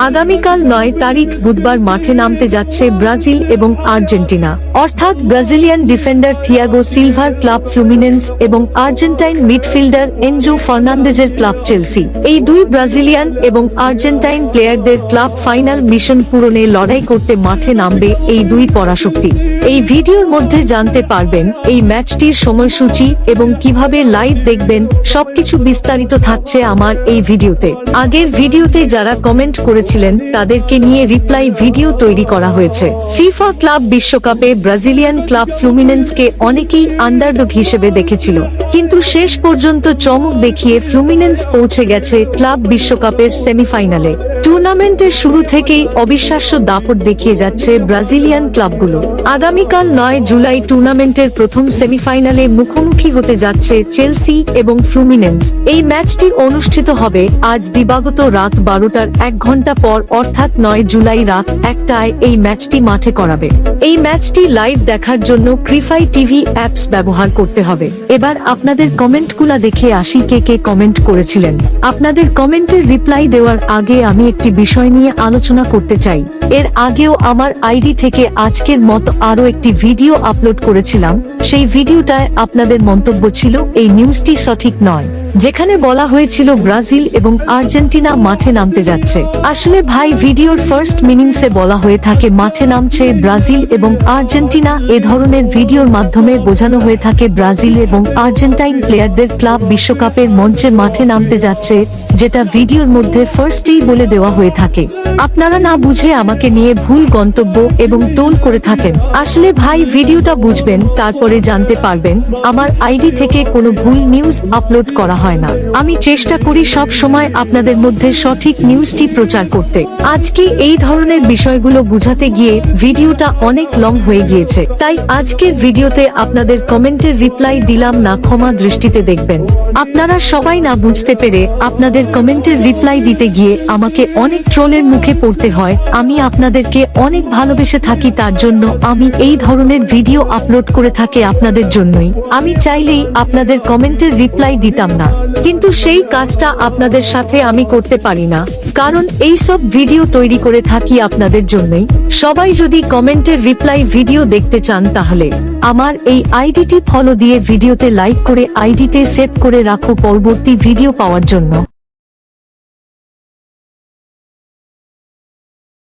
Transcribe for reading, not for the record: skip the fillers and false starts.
আগামীকাল ৯ তারিখ বুধবার মাঠে নামতে যাচ্ছে ব্রাজিল এবং আর্জেন্টিনা, অর্থাৎ ব্রাজিলিয়ান ডিফেন্ডার থিয়াগো সিলভার ক্লাব ফ্লুমিনেন্স এবং আর্জেন্টাইন মিডফিল্ডার এনজো ফার্নান্দেজের ক্লাব চেলসি। এই দুই ব্রাজিলিয়ান এবং আর্জেন্টাইন প্লেয়ারদের ক্লাব ফাইনাল মিশন পূরণে লড়াই করতে মাঠে নামবে এই দুই পরাশক্তি। এই ভিডিওর মধ্যে জানতে পারবেন এই ম্যাচটির সময়সূচি এবং কিভাবে লাইভ দেখবেন, সবকিছু বিস্তারিত থাকছে আমার এই ভিডিওতে। আগের ভিডিওতে যারা কমেন্ট করেছিলেন তাদেরকে নিয়ে রিপ্লাই ভিডিও তৈরি করা হয়েছে। ফিফা ক্লাব বিশ্বকাপে ব্রাজিলিয়ান ক্লাব ফ্লুমিনেন্সকে অনেকেই আন্ডারডগ হিসেবে দেখেছিল, কিন্তু শেষ পর্যন্ত চমক দেখিয়ে ফ্লুমিনেন্স পৌঁছে গেছে ক্লাব বিশ্বকাপের সেমিফাইনালে। টুর্নামেন্টের শুরু থেকেই অবিশ্বাস্য দাপট দেখিয়ে যাচ্ছে ব্রাজিলিয়ান ক্লাবগুলো। আগামীকাল ৯ জুলাই টুর্নামেন্টের প্রথম সেমিফাইনালে মুখোমুখি হতে যাচ্ছে চেলসি এবং ফ্লুমিনেন্স। এই ম্যাচটি অনুষ্ঠিত হবে আজ দিবাগত রাত ১২টার ১ ঘন্টা পর, অর্থাৎ ৯ জুলাই রাত ১টায় এই ম্যাচটি মাঠে করাবে। এই ম্যাচটি লাইভ দেখার জন্য ক্রিফাই টিভি অ্যাপস ব্যবহার করতে হবে। এবার আপনাদের কমেন্টগুলা দেখে আসি কে কে কমেন্ট করেছিলেন। আপনাদের কমেন্টের রিপ্লাই দেওয়ার আগে আমি একটি বিষয় নিয়ে আলোচনা করতে চাই। এর আগেও আমার আইডি থেকে আজকের মতো আরো একটি ভিডিও আপলোড করেছিলাম। সেই ভিডিওটায় আপনাদের মন্তব্য ছিল এই নিউজটি সঠিক নয়, যেখানে বলা হয়েছিল ব্রাজিল এবং আর্জেন্টিনা মাঠে নামতে যাচ্ছে। আসলে ভাই, ভিডিওর ফার্স্ট মিনিংসে বলা হয়ে থাকে মাঠে নামছে ব্রাজিল এবং আর্জেন্টিনা। এ ধরনের ভিডিওর মাধ্যমে বোঝানো হয়ে থাকে ব্রাজিল এবং আর্জেন্টাইন প্লেয়ারদের ক্লাব বিশ্বকাপের মঞ্চে মাঠে নামতে যাচ্ছে, যেটা ভিডিওর মধ্যে ফার্স্টেই বলে দেওয়া হয়ে থাকে। আপনারা না বুঝে আমাকে নিয়ে ভুল গন্তব্য এবং টোল করে থাকেন। আসলে ভাই, ভিডিওটা বুঝবেন, তারপরে জানতে পারবেন আমার আইডি থেকে কোনো ভুল নিউজ আপলোড করা হয় না। আমি চেষ্টা করি সব সময় আপনাদের মধ্যে সঠিক নিউজটি প্রচার করতে। আজকে এই ধরনের বিষয়গুলো বুঝাতে গিয়ে ভিডিওটা অনেক লং হয়ে গিয়েছে, তাই আজকের ভিডিওতে আপনাদের কমেন্টের রিপ্লাই দিলাম না, ক্ষমা দৃষ্টিতে দেখবেন। আপনারা সবাই না বুঝতে পেরে আপনাদের কমেন্টের রিপ্লাই দিতে গিয়ে আমাকে অনেক ট্রোলের মুখে পড়তে হয়। আমি আপনাদেরকে অনেক ভালোবেসে থাকি, তার জন্য আমি এই ধরনের ভিডিও আপলোড করে থাকি আপনাদের জন্যই। আমি চাইলেই আপনাদের কমেন্টের রিপ্লাই দিতাম না, কিন্তু সেই কাজটা আপনাদের সাথে আমি করতে পারি না, কারণ এই সব ভিডিও তৈরি করে থাকি আপনাদের জন্যই। সবাই যদি কমেন্টের রিপ্লাই ভিডিও দেখতে চান তাহলে আমার এই আইডিটি ফলো দিয়ে ভিডিওতে লাইক করে আইডিতে সেভ করে রাখো পরবর্তী ভিডিও পাওয়ার জন্য।